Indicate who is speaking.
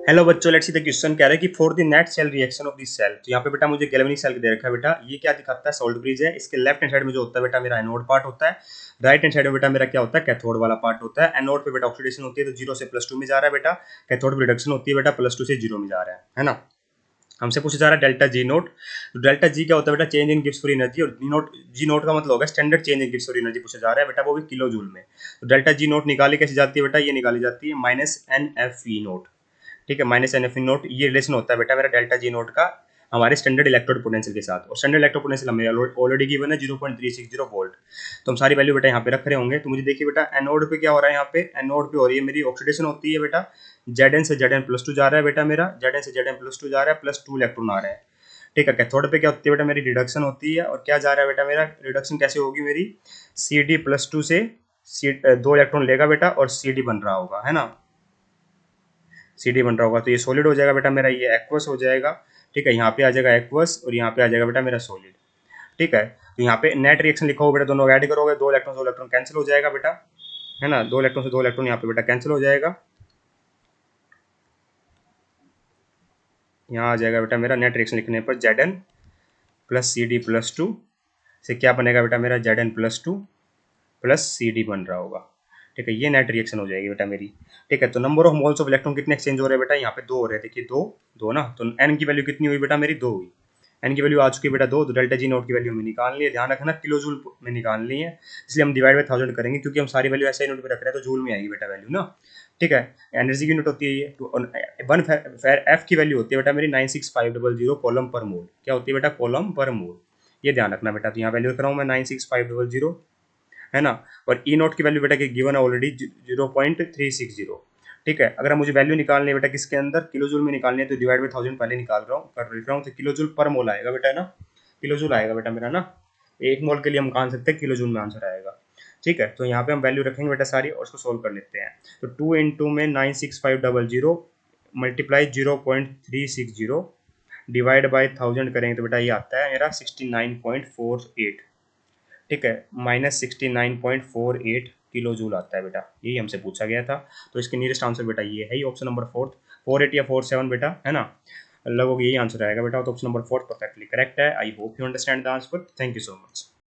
Speaker 1: Hello बच्चों, let's see the question कह रहा है कि for the net cell reaction of this cell. तो यहाँ पे बेटा मुझे गैल्वेनिक सेल दे रखा है बेटा। ये क्या दिखाता है? सोल्ट ब्रिज है। इसके लेफ्ट हैंड साइड में जो होता है बेटा मेरा एनोड पार्ट होता है, राइट हैंड साइड में बेटा मेरा क्या होता है? कैथोड वाला पार्ट होता है। एनोड पे बेटा ऑक्सीडेशन होती है तो 0 से +2 में जा रहा है बेटा। कैथोड पे रिडक्शन होती है बेटा, +2 से 0 में जा रहा है ना। हमसे पूछा जा रहा है डेल्टा जी नोट। तो डेल्टा जी क्या होता है बेटा? Change in Gibbs free energy. और जी नोट का मतलब होगा standard change in Gibbs free energy पूछा जा रहा है बेटा, वो भी किलो जूल में। तो डेल्टा जी नोट निकाली कैसे जाती है बेटा? ये निकाली जाती है -NFE नोट। ठीक है, -NFE नोट ये रिलेशन होता है बेटा मेरा डेल्टा जी नोट का हमारे स्टैंडर्ड इलेक्ट्रोड पोटेंशियल के साथ। और स्टैंडर्ड इलेक्ट्रोड पोटेंशियल हमें ऑलरेडी गिवन है 0.360 वोल्ट। तो हम सारी वैल्यू बेटा यहाँ पे रख रहे होंगे। तो मुझे देखिए बेटा, एनोड पे क्या हो रहा है? यहाँ पे एनोड पे हो रही है मेरी ऑक्सीडेशन होती है बेटा। Zn से Zn+2 जा रहा है बेटा मेरा, Zn से Zn+2 जा रहा है, +2 इलेक्ट्रॉन आ रहा है। ठीक है, कैथोड पे क्या होती है बेटा मेरी? रिडक्शन होती है। और क्या जा रहा है बेटा मेरा? रिडक्शन कैसे होगी मेरी? Cd+2 से दो इलेक्ट्रॉन लेगा बेटा और Cd बन रहा होगा, है ना। Cd बन रहा होगा तो ये सॉलिड हो जाएगा बेटा मेरा, ये एक्वस हो जाएगा। ठीक है, यहाँ पे आ जाएगा एक्वस और यहाँ पे आ जाएगा बेटा मेरा सॉलिड। ठीक है, तो यहाँ पे नेट रिएक्शन लिखा होगा बेटा, दोनों ऐड करोगे, दो इलेक्ट्रॉन कैंसिल हो जाएगा बेटा, है ना। दो इलेक्ट्रॉन से दो इलेक्ट्रॉन यहाँ पे बेटा कैंसिल हो जाएगा। यहाँ आ जाएगा बेटा मेरा नेट रिएक्शन लिखने पर Zn+Cd+2 से क्या बनेगा बेटा मेरा? Zn+2 + Cd बन रहा होगा। ठीक है, ये नेट रिएक्शन हो जाएगी बेटा मेरी। ठीक है, तो number of moles of electron कितने एक्सचेंज हो रहे हैं बेटा? यहाँ पे दो हो रहे हैं, देखिए दो दो ना। तो एन की वैल्यू कितनी हुई बेटा मेरी? दो हुई। एन की वैल्यू आ चुकी है बेटा दो। तो डेल्टा जी नोट की वैल्यू हमें निकालनी है, ध्यान रखना किलो जूल में निकालनी है। इसलिए हम डिवाइड बाय 1000 करेंगे, क्योंकि हम सारी वैल्यू ऐसे यूनिट में रख रहे हैं तो जूल में आएगी बेटा वैल्यू ना। ठीक है, एनर्जी की यूनिट होती है ये। तो वन एफ की वैल्यू होती है बेटा मेरी 96500 कॉलम पर मोल। क्या होती है बेटा? कॉलम पर मोल। ये ध्यान रखना बेटा। तो यहाँ वैल्यू रख रहा हूँ मैं 96500, है ना। और ई नोट की वैल्यू बेटा की गिवन है ऑलरेडी 0.360। ठीक है, अगर मुझे वैल्यू निकालनी है बेटा किसके अंदर? किलो जूल में निकालनी है, तो डिवाइड बाई 1000 पहले निकाल रहा हूँ, कर लिख रहा हूँ। तो किलो जूल पर मोल आएगा बेटा, है ना। किलो जूल आएगा बेटा मेरा ना। एक मोल के लिए हम कहा सकते हैं किलो जूल में आंसर आएगा। ठीक है, तो यहाँ पे हम वैल्यू रखेंगे बेटा सारी और उसको सोल्व कर लेते हैं। तो 2 इंटू में 96500 मल्टीप्लाई 0.360 डिवाइड बाई 1000 करेंगे तो बेटा ये आता है मेरा 69.48। ठीक है, -69.48 किलो जूल आता है बेटा। यही हमसे पूछा गया था। तो इसके नियरेस्ट आंसर बेटा ये है ही, ऑप्शन नंबर 4। 48 या 47 बेटा, है ना। लगभग यही आंसर आएगा बेटा। तो ऑप्शन नंबर 4 परफेक्टली करेक्ट है। I hope you understand the answer. Thank you so much.